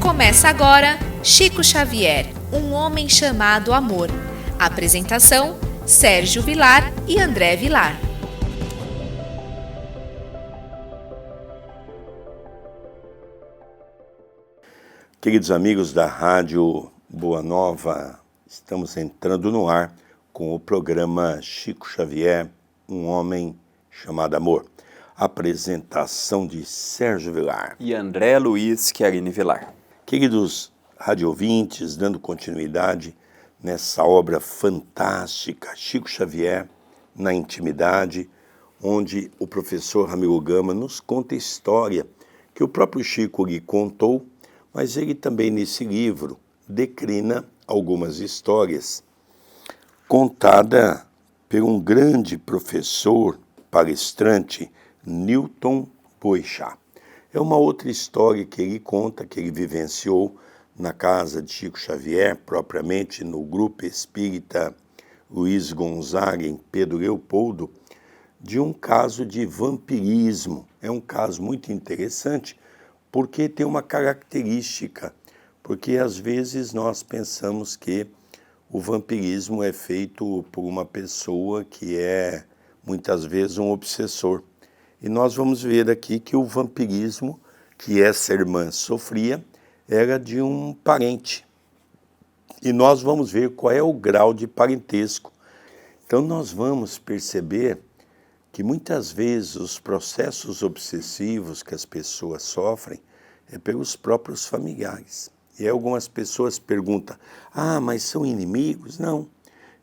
Começa agora Chico Xavier, um homem chamado amor. Apresentação: Sérgio Vilar e André Vilar. Queridos amigos da Rádio Boa Nova, estamos entrando no ar com o programa Chico Xavier, um homem chamado amor. Apresentação de Sérgio Vilar e André Luiz Querini Vilar. Queridos radiovintes, dando continuidade nessa obra fantástica, Chico Xavier na Intimidade, onde o professor Ramiro Gama nos conta a história que o próprio Chico lhe contou, mas ele também nesse livro declina algumas histórias contada por um grande professor palestrante, Newton Boechat. É uma outra história que ele conta, que ele vivenciou na casa de Chico Xavier, propriamente no grupo espírita Luiz Gonzaga, em Pedro Leopoldo, de um caso de vampirismo. É um caso muito interessante, porque tem uma característica, porque às vezes nós pensamos que o vampirismo é feito por uma pessoa que é muitas vezes um obsessor. E nós vamos ver aqui que o vampirismo que essa irmã sofria era de um parente. E nós vamos ver qual é o grau de parentesco. Então nós vamos perceber que muitas vezes os processos obsessivos que as pessoas sofrem é pelos próprios familiares. E algumas pessoas perguntam, mas são inimigos? Não,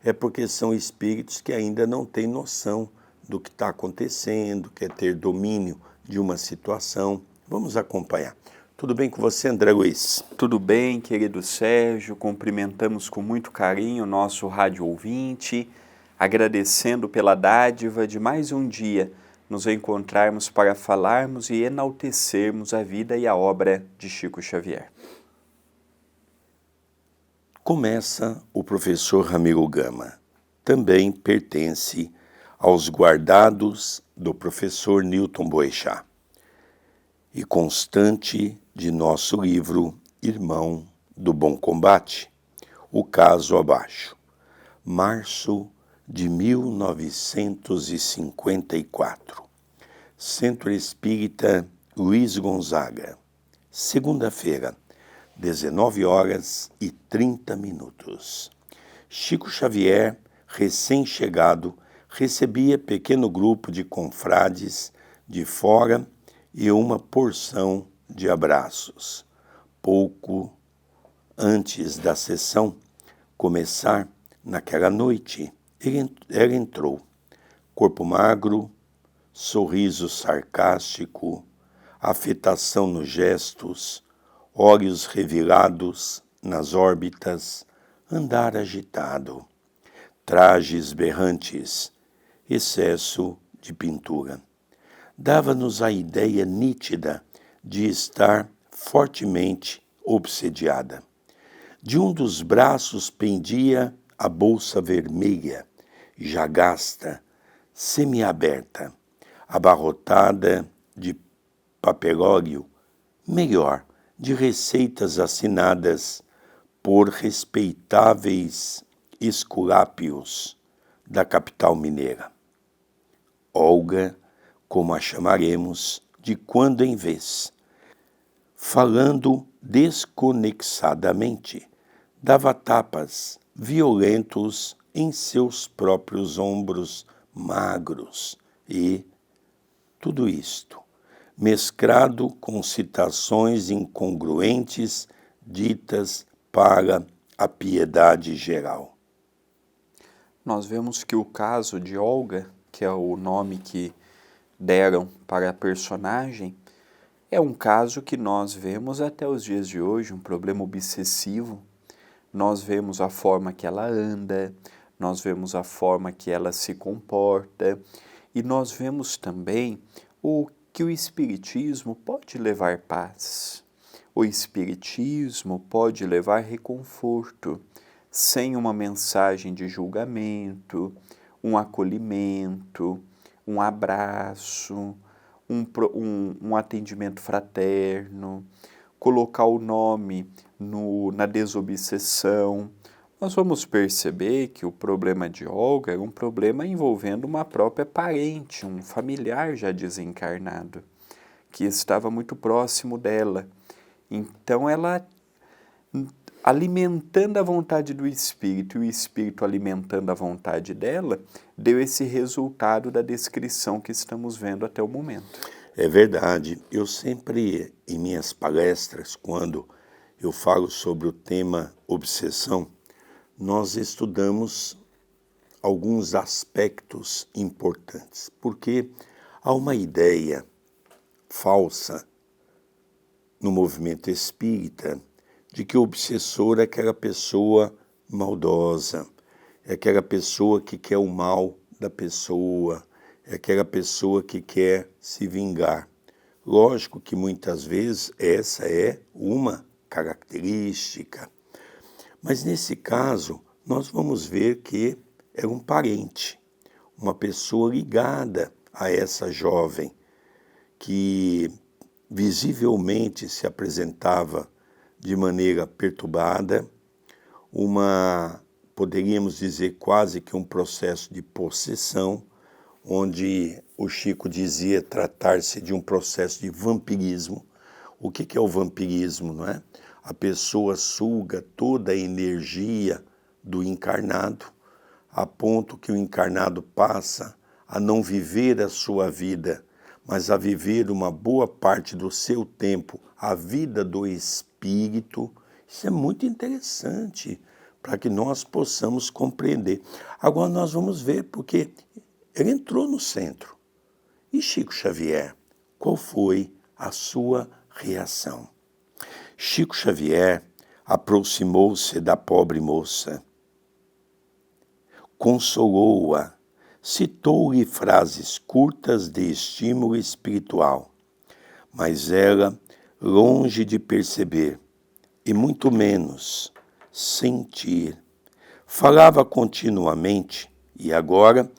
é porque são espíritos que ainda não têm noção do que está acontecendo, quer ter domínio de uma situação. Vamos acompanhar. Tudo bem com você, André Luiz? Tudo bem, querido Sérgio. Cumprimentamos com muito carinho o nosso rádio ouvinte, agradecendo pela dádiva de mais um dia nos encontrarmos para falarmos e enaltecermos a vida e a obra de Chico Xavier. Começa o professor Ramiro Gama. Também pertence aos guardados do professor Newton Boechat e constante de nosso livro Irmão do Bom Combate, o caso abaixo. Março de 1954. Centro Espírita Luiz Gonzaga. Segunda-feira, 19h30. Chico Xavier, recém-chegado, recebia pequeno grupo de confrades de fora e uma porção de abraços. Pouco antes da sessão começar, naquela noite, ela entrou. Corpo magro, sorriso sarcástico, afetação nos gestos, olhos revirados nas órbitas, andar agitado, trajes berrantes, excesso de pintura. Dava-nos a ideia nítida de estar fortemente obsediada. De um dos braços pendia a bolsa vermelha, já gasta, semiaberta, abarrotada de papelório, melhor, de receitas assinadas por respeitáveis esculápios da capital mineira. Olga, como a chamaremos, de quando em vez, falando desconexadamente, dava tapas violentos em seus próprios ombros magros e tudo isto, mesclado com citações incongruentes ditas para a piedade geral. Nós vemos que o caso de Olga, que é o nome que deram para a personagem, é um caso que nós vemos até os dias de hoje, um problema obsessivo. Nós vemos a forma que ela anda, nós vemos a forma que ela se comporta e nós vemos também que o Espiritismo pode levar paz. O Espiritismo pode levar reconforto, sem uma mensagem de julgamento, um acolhimento, um abraço, um atendimento fraterno, colocar o nome na desobsessão. Nós vamos perceber que o problema de Olga era um problema envolvendo uma própria parente, um familiar já desencarnado, que estava muito próximo dela. Então ela, alimentando a vontade do Espírito e o Espírito alimentando a vontade dela, deu esse resultado da descrição que estamos vendo até o momento. É verdade. Eu sempre, em minhas palestras, quando eu falo sobre o tema obsessão, nós estudamos alguns aspectos importantes, porque há uma ideia falsa no movimento espírita de que o obsessor é aquela pessoa maldosa, é aquela pessoa que quer o mal da pessoa, é aquela pessoa que quer se vingar. Lógico que muitas vezes essa é uma característica, mas nesse caso nós vamos ver que é um parente, uma pessoa ligada a essa jovem que visivelmente se apresentava de maneira perturbada, poderíamos dizer quase que um processo de possessão, onde o Chico dizia tratar-se de um processo de vampirismo. O que é o vampirismo, não é? A pessoa suga toda a energia do encarnado, a ponto que o encarnado passa a não viver a sua vida, mas a viver uma boa parte do seu tempo, a vida do espírito. Isso é muito interessante para que nós possamos compreender. Agora nós vamos ver, porque ele entrou no centro. E Chico Xavier, qual foi a sua reação? Chico Xavier aproximou-se da pobre moça, consolou-a, citou-lhe frases curtas de estímulo espiritual, mas ela, longe de perceber, e muito menos sentir, falava continuamente e agora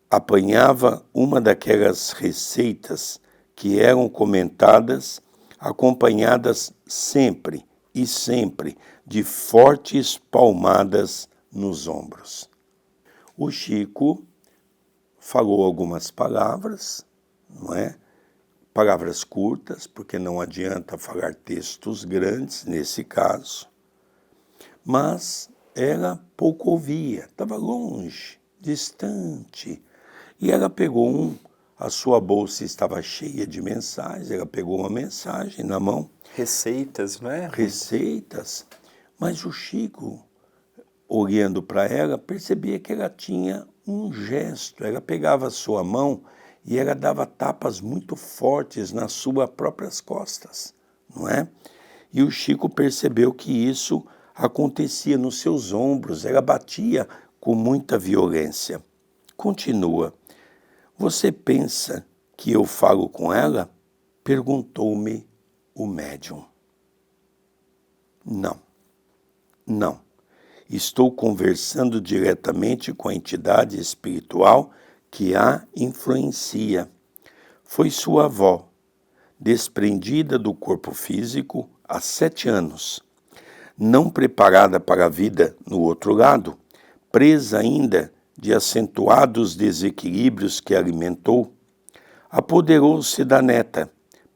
apanhava uma daquelas receitas que eram comentadas, acompanhadas sempre e sempre de fortes palmadas nos ombros. O Chico falou algumas palavras, não é? Palavras curtas, porque não adianta falar textos grandes nesse caso, mas ela pouco ouvia, estava longe, distante, e ela pegou a sua bolsa estava cheia de mensagens, ela pegou uma mensagem na mão. Receitas, não é? Receitas, mas o Chico, olhando para ela, percebia que ela tinha um gesto, ela pegava a sua mão e ela dava tapas muito fortes nas suas próprias costas, não é? E o Chico percebeu que isso acontecia nos seus ombros, ela batia com muita violência. Continua. Você pensa que eu falo com ela? Perguntou-me o médium. Não. Estou conversando diretamente com a entidade espiritual que a influencia. Foi sua avó, desprendida do corpo físico há 7 anos, não preparada para a vida no outro lado, presa ainda de acentuados desequilíbrios que alimentou, apoderou-se da neta,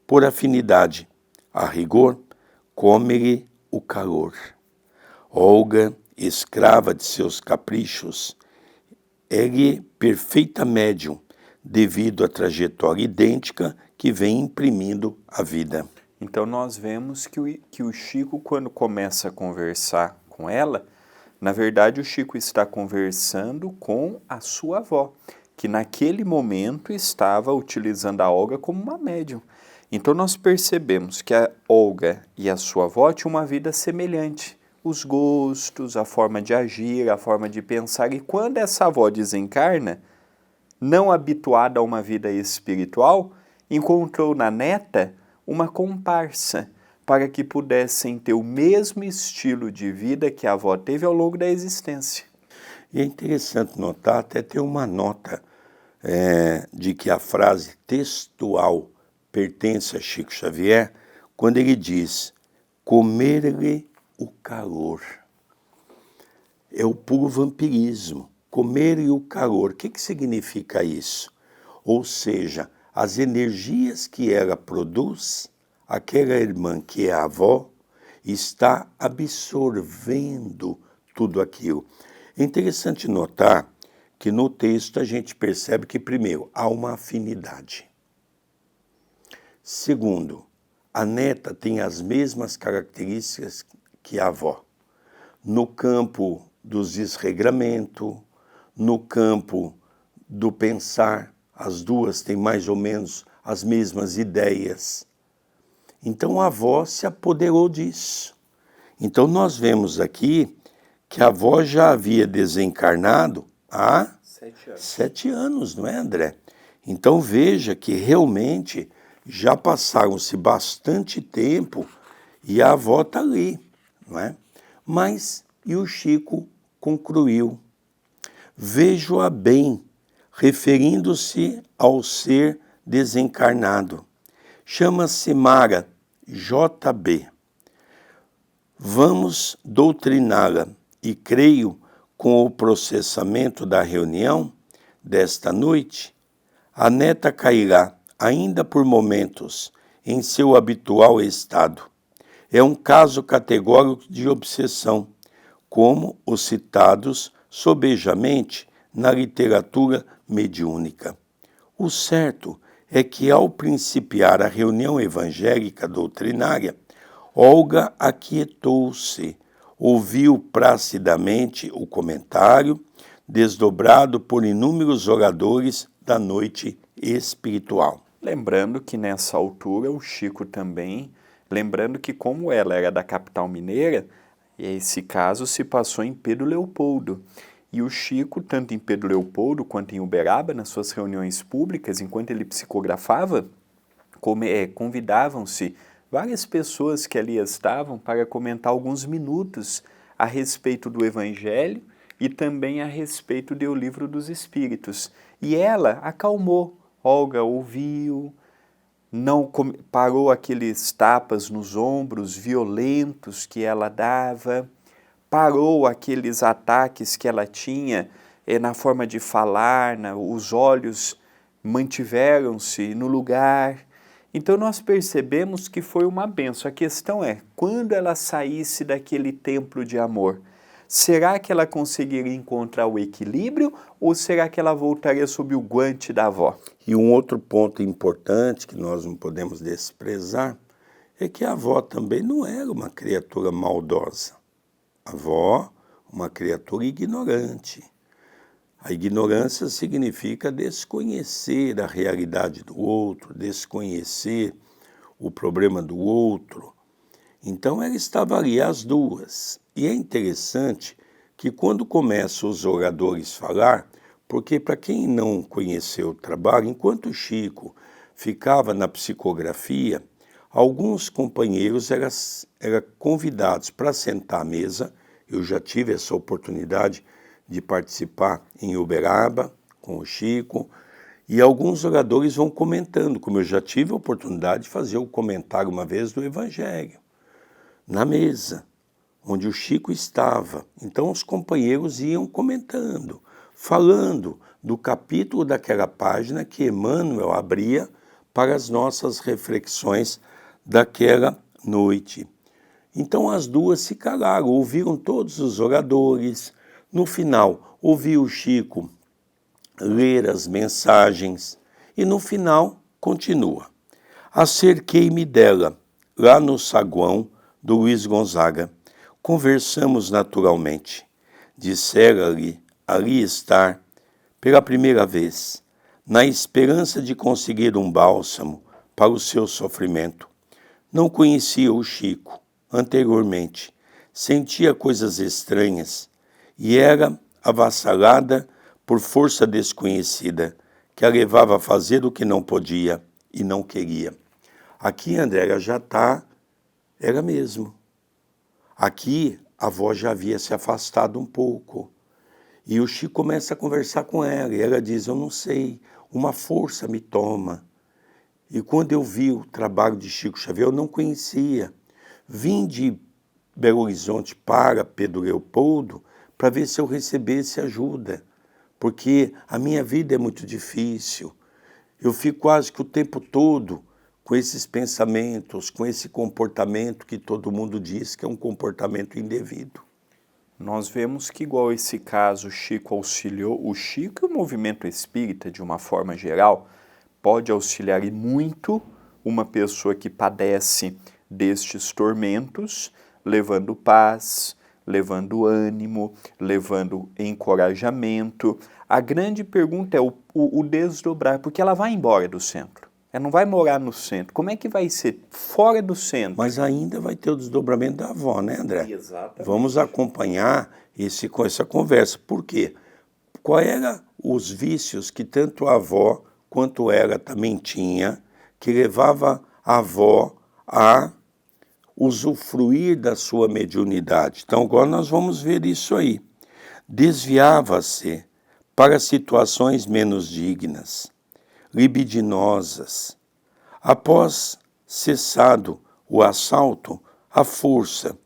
por afinidade, a rigor, come-lhe o calor. Olga, escrava de seus caprichos, é-lhe perfeita médium, devido à trajetória idêntica que vem imprimindo a vida. Então nós vemos que o Chico, quando começa a conversar com ela, na verdade o Chico está conversando com a sua avó, que naquele momento estava utilizando a Olga como uma médium. Então nós percebemos que a Olga e a sua avó tinham uma vida semelhante. Os gostos, a forma de agir, a forma de pensar. E quando essa avó desencarna, não habituada a uma vida espiritual, encontrou na neta uma comparsa para que pudessem ter o mesmo estilo de vida que a avó teve ao longo da existência. E é interessante notar, até ter uma nota de que a frase textual pertence a Chico Xavier, quando ele diz, comer-lhe o calor. É o puro vampirismo, comer-lhe o calor. O que significa isso? Ou seja, as energias que ela produz, aquela irmã que é a avó, está absorvendo tudo aquilo. É interessante notar que no texto a gente percebe que, primeiro, há uma afinidade. Segundo, a neta tem as mesmas características que a avó. No campo do desregramento, no campo do pensar, as duas têm mais ou menos as mesmas ideias. Então a avó se apoderou disso. Então nós vemos aqui que a avó já havia desencarnado há 7 anos, não é, André? Então veja que realmente já passaram-se bastante tempo e a avó está ali, não é? Mas, e o Chico concluiu, vejo-a bem, referindo-se ao ser desencarnado. Chama-se Mara, JB. Vamos doutriná-la e creio, com o processamento da reunião desta noite, a neta cairá, ainda por momentos, em seu habitual estado. É um caso categórico de obsessão, como os citados sobejamente na literatura mediúnica. O certo é que, ao principiar a reunião evangélica doutrinária, Olga aquietou-se, ouviu placidamente o comentário, desdobrado por inúmeros oradores da noite espiritual. Lembrando que nessa altura o Chico também, lembrando que como ela era da capital mineira, esse caso se passou em Pedro Leopoldo. E o Chico, tanto em Pedro Leopoldo quanto em Uberaba, nas suas reuniões públicas, enquanto ele psicografava, convidavam-se várias pessoas que ali estavam para comentar alguns minutos a respeito do Evangelho e também a respeito do Livro dos Espíritos. E ela acalmou. Olga ouviu, não parou aqueles tapas nos ombros violentos que ela dava, parou aqueles ataques que ela tinha na forma de falar, os olhos mantiveram-se no lugar. Então nós percebemos que foi uma bênção. A questão é, quando ela saísse daquele templo de amor, será que ela conseguiria encontrar o equilíbrio ou será que ela voltaria sob o guante da avó? E um outro ponto importante que nós não podemos desprezar é que a avó também não era uma criatura maldosa. A avó, uma criatura ignorante. A ignorância significa desconhecer a realidade do outro, desconhecer o problema do outro. Então ela estava ali, as duas. E é interessante que quando começam os oradores a falar, porque para quem não conheceu o trabalho, enquanto o Chico ficava na psicografia, alguns companheiros eram convidados para sentar à mesa. Eu já tive essa oportunidade de participar em Uberaba com o Chico, e alguns oradores vão comentando, como eu já tive a oportunidade de fazer o comentário uma vez do Evangelho, na mesa, onde o Chico estava. Então os companheiros iam comentando, falando do capítulo daquela página que Emmanuel abria para as nossas reflexões daquela noite. Então as duas se calaram, ouviram todos os oradores. No final, ouviu o Chico ler as mensagens e no final continua. Acerquei-me dela, lá no saguão do Luiz Gonzaga. Conversamos naturalmente. Dissera-lhe ali estar pela primeira vez, na esperança de conseguir um bálsamo para o seu sofrimento. Não conhecia o Chico anteriormente, sentia coisas estranhas e era avassalada por força desconhecida, que a levava a fazer o que não podia e não queria. Aqui, André, ela já está, ela mesmo. Aqui, a avó já havia se afastado um pouco. E o Chico começa a conversar com ela, e ela diz, eu não sei, uma força me toma. E quando eu vi o trabalho de Chico Xavier, eu não conhecia. Vim de Belo Horizonte para Pedro Leopoldo para ver se eu recebesse ajuda, porque a minha vida é muito difícil. Eu fico quase que o tempo todo com esses pensamentos, com esse comportamento que todo mundo diz que é um comportamento indevido. Nós vemos que, igual esse caso, Chico auxiliou, o Chico e o movimento espírita, de uma forma geral, pode auxiliar e muito uma pessoa que padece destes tormentos, levando paz, levando ânimo, levando encorajamento. A grande pergunta é o desdobrar, porque ela vai embora do centro. Ela não vai morar no centro. Como é que vai ser fora do centro? Mas ainda vai ter o desdobramento da avó, né, André? Exatamente. Vamos acompanhar essa conversa. Por quê? Quais eram os vícios que tanto a avó quanto ela também tinha, que levava a avó a usufruir da sua mediunidade? Então agora nós vamos ver isso aí. Desviava-se para situações menos dignas, libidinosas. Após cessado o assalto, a força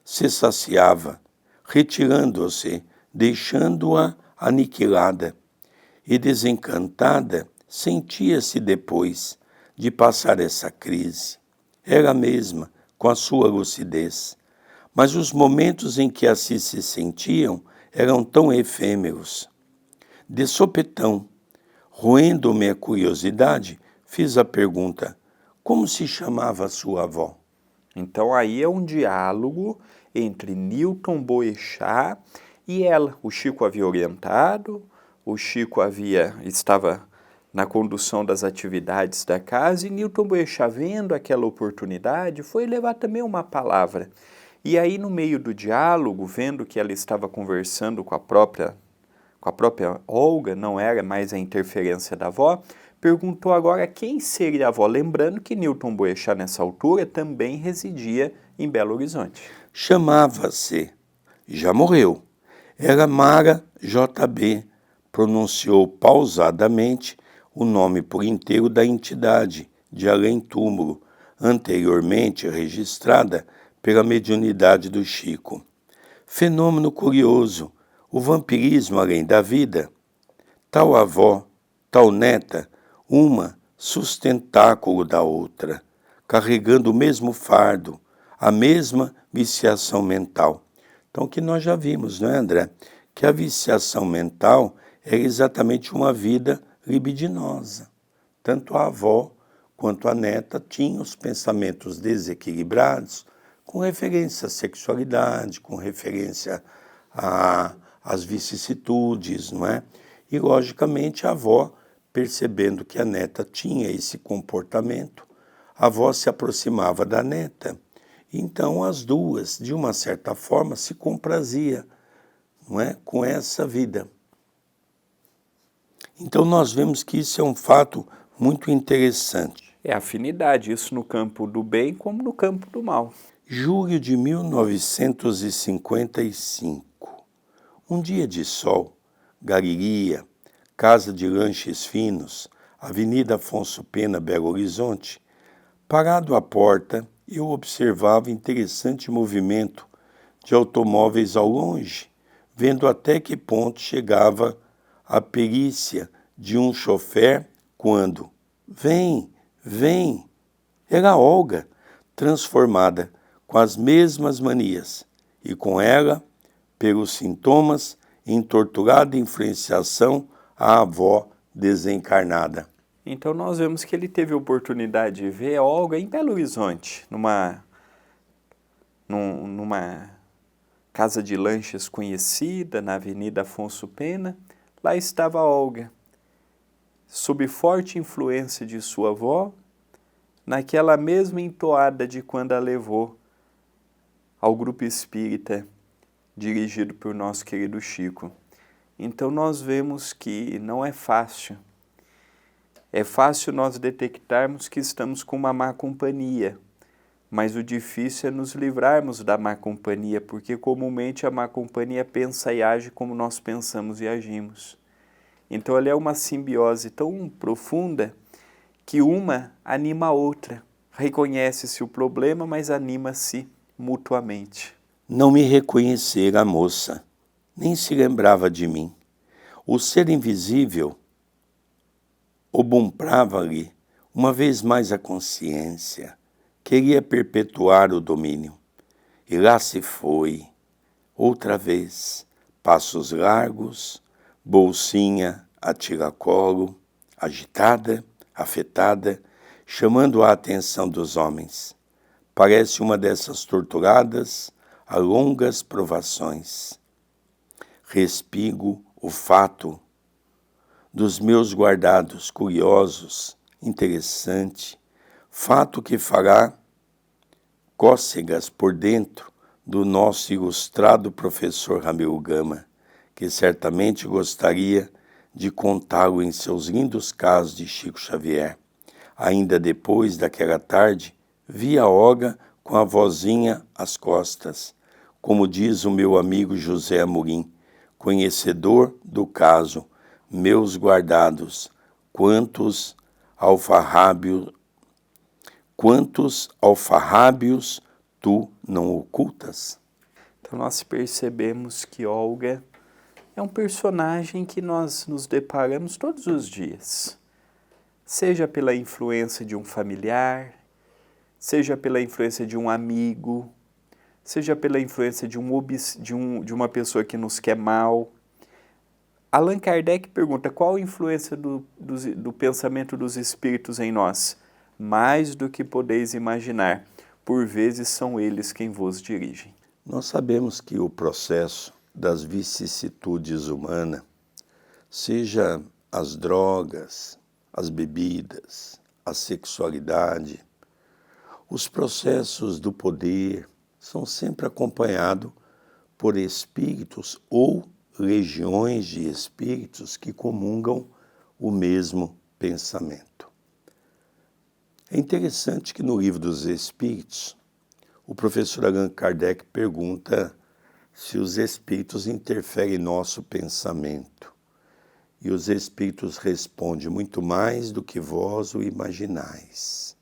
se saciava, retirando-se, deixando-a aniquilada, e desencantada sentia-se depois de passar essa crise. Ela mesma, com a sua lucidez. Mas os momentos em que assim se sentiam eram tão efêmeros. De sopetão, roendo-me a curiosidade, fiz a pergunta, como se chamava a sua avó? Então aí é um diálogo entre Newton Boechat e ela. O Chico havia orientado, o Chico estava na condução das atividades da casa e Newton Boechat, vendo aquela oportunidade, foi levar também uma palavra. E aí no meio do diálogo, vendo que ela estava conversando com a própria Olga, não era mais a interferência da avó, perguntou agora quem seria a avó, lembrando que Newton Boechat, nessa altura, também residia em Belo Horizonte. Chamava-se, já morreu, era Mara JB, pronunciou pausadamente o nome por inteiro da entidade de além-túmulo, anteriormente registrada pela mediunidade do Chico. Fenômeno curioso, o vampirismo além da vida. Tal avó, tal neta, uma sustentáculo da outra, carregando o mesmo fardo, a mesma viciação mental. Então, o que nós já vimos, não é, André? Que a viciação mental é exatamente uma vida libidinosa. Tanto a avó quanto a neta tinham os pensamentos desequilibrados com referência à sexualidade, com referência às vicissitudes, não é? E, logicamente, a avó, percebendo que a neta tinha esse comportamento, a avó se aproximava da neta. Então, as duas, de uma certa forma, se comprazia, não é? Com essa vida. Então, nós vemos que isso é um fato muito interessante. É afinidade, isso no campo do bem como no campo do mal. Julho de 1955. Um dia de sol, galeria, casa de lanches finos, Avenida Afonso Pena, Belo Horizonte. Parado à porta, eu observava interessante movimento de automóveis ao longe, vendo até que ponto chegava a perícia de um chofer quando, vem, era Olga, transformada com as mesmas manias, e com ela, pelos sintomas, em torturada influenciação à avó desencarnada. Então nós vemos que ele teve a oportunidade de ver a Olga em Belo Horizonte, numa casa de lanches conhecida, na Avenida Afonso Pena. Lá estava a Olga, sob forte influência de sua avó, naquela mesma entoada de quando a levou ao grupo espírita dirigido por nosso querido Chico. Então nós vemos que não é fácil. É fácil nós detectarmos que estamos com uma má companhia, mas o difícil é nos livrarmos da má companhia, porque comumente a má companhia pensa e age como nós pensamos e agimos. Então ela é uma simbiose tão profunda que uma anima a outra. Reconhece-se o problema, mas anima-se mutuamente. Não me reconhecera a moça, nem se lembrava de mim. O ser invisível obumprava-lhe uma vez mais a consciência, queria perpetuar o domínio. E lá se foi, outra vez, passos largos, bolsinha a tiracolo, agitada, afetada, chamando a atenção dos homens. Parece uma dessas torturadas a longas provações. Respigo o fato dos meus guardados curiosos, interessante, fato que fará cócegas por dentro do nosso ilustrado professor Ramiro Gama, que certamente gostaria de contá-lo em seus lindos casos de Chico Xavier. Ainda depois daquela tarde, vi a Olga com a vozinha às costas, como diz o meu amigo José Amorim, conhecedor do caso, meus guardados, quantos alfarrábios tu não ocultas? Então nós percebemos que Olga é um personagem que nós nos deparamos todos os dias, seja pela influência de um familiar, seja pela influência de um amigo, seja pela influência de uma pessoa que nos quer mal. Allan Kardec pergunta qual a influência do pensamento dos espíritos em nós? Mais do que podeis imaginar, por vezes são eles quem vos dirigem. Nós sabemos que o processo das vicissitudes humanas, seja as drogas, as bebidas, a sexualidade, os processos do poder são sempre acompanhados por espíritos ou legiões de espíritos que comungam o mesmo pensamento. É interessante que no Livro dos Espíritos, o professor Allan Kardec pergunta se os espíritos interferem em nosso pensamento. E os espíritos respondem: muito mais do que vós o imaginais.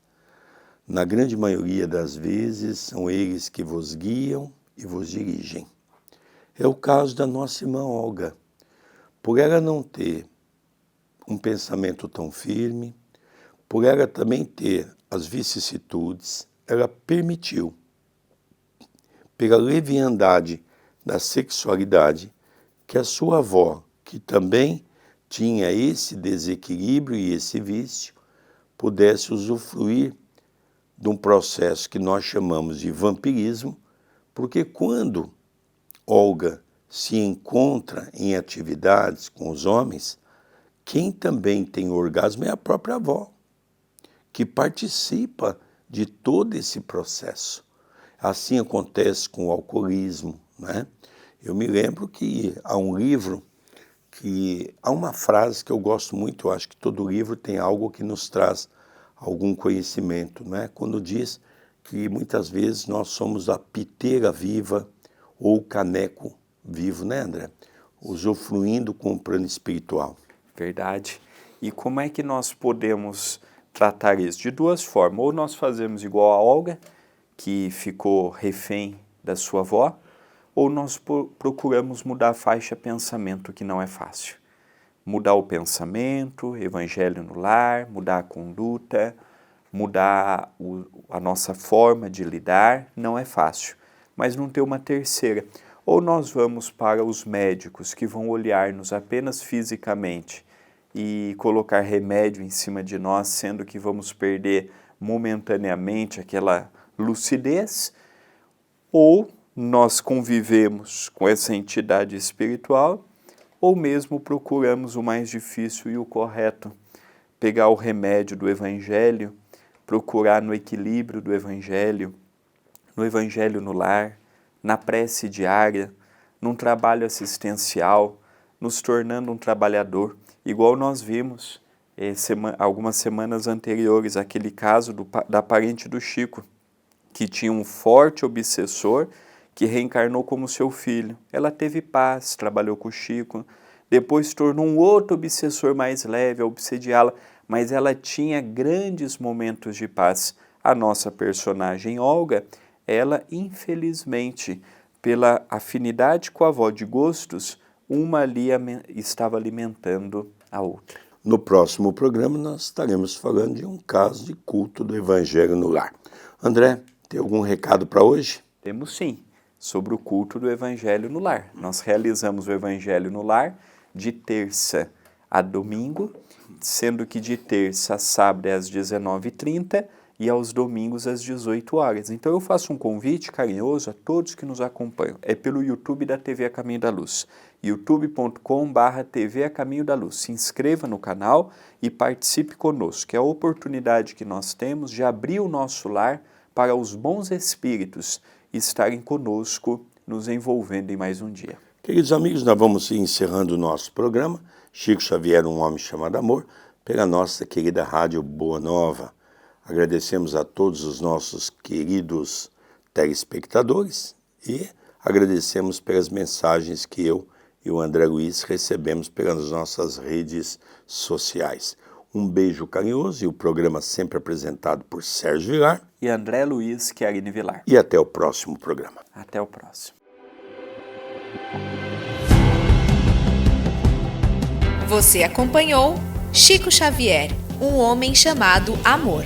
Na grande maioria das vezes, são eles que vos guiam e vos dirigem. É o caso da nossa irmã Olga. Por ela não ter um pensamento tão firme, por ela também ter as vicissitudes, ela permitiu, pela leviandade da sexualidade, que a sua avó, que também tinha esse desequilíbrio e esse vício, pudesse usufruir de um processo que nós chamamos de vampirismo, porque quando Olga se encontra em atividades com os homens, quem também tem orgasmo é a própria avó, que participa de todo esse processo. Assim acontece com o alcoolismo, né? Eu me lembro que há um livro que há uma frase que eu gosto muito, eu acho que todo livro tem algo que nos traz algum conhecimento, né? Quando diz que muitas vezes nós somos a piteira viva ou o caneco vivo, né, André? Usufruindo com o plano espiritual. Verdade. E como é que nós podemos tratar isso? De duas formas. Ou nós fazemos igual a Olga, que ficou refém da sua avó, ou nós procuramos mudar a faixa pensamento, que não é fácil. Mudar o pensamento, evangelho no lar, mudar a conduta, mudar a nossa forma de lidar, não é fácil. Mas não ter uma terceira. Ou nós vamos para os médicos que vão olhar-nos apenas fisicamente e colocar remédio em cima de nós, sendo que vamos perder momentaneamente aquela lucidez, ou nós convivemos com essa entidade espiritual, ou mesmo procuramos o mais difícil e o correto, pegar o remédio do Evangelho, procurar no equilíbrio do Evangelho no lar, na prece diária, num trabalho assistencial, nos tornando um trabalhador, igual nós vimos algumas semanas anteriores, aquele caso da parente do Chico, que tinha um forte obsessor que reencarnou como seu filho. Ela teve paz, trabalhou com o Chico, depois se tornou um outro obsessor mais leve a obsediá-la, mas ela tinha grandes momentos de paz. A nossa personagem Olga, ela infelizmente, pela afinidade com a avó de gostos, uma ali estava alimentando a outra. No próximo programa nós estaremos falando de um caso de culto do Evangelho no lar. André, tem algum recado para hoje? Temos sim, sobre o culto do Evangelho no lar. Nós realizamos o Evangelho no lar de terça a domingo, sendo que de terça a sábado é às 19h30 e aos domingos às 18 horas. Então eu faço um convite carinhoso a todos que nos acompanham. É pelo YouTube da TV A Caminho da Luz, youtube.com/TV A Caminho da Luz. Se inscreva no canal e participe conosco. É a oportunidade que nós temos de abrir o nosso lar para os bons espíritos estarem conosco, nos envolvendo em mais um dia. Queridos amigos, nós vamos encerrando o nosso programa. Chico Xavier, um homem chamado amor, pela nossa querida Rádio Boa Nova. Agradecemos a todos os nossos queridos telespectadores e agradecemos pelas mensagens que eu e o André Luiz recebemos pelas nossas redes sociais. Um beijo carinhoso e o programa sempre apresentado por Sérgio Vilar e André Luiz Querini Vilar. E até o próximo programa. Até o próximo. Você acompanhou Chico Xavier, um homem chamado amor.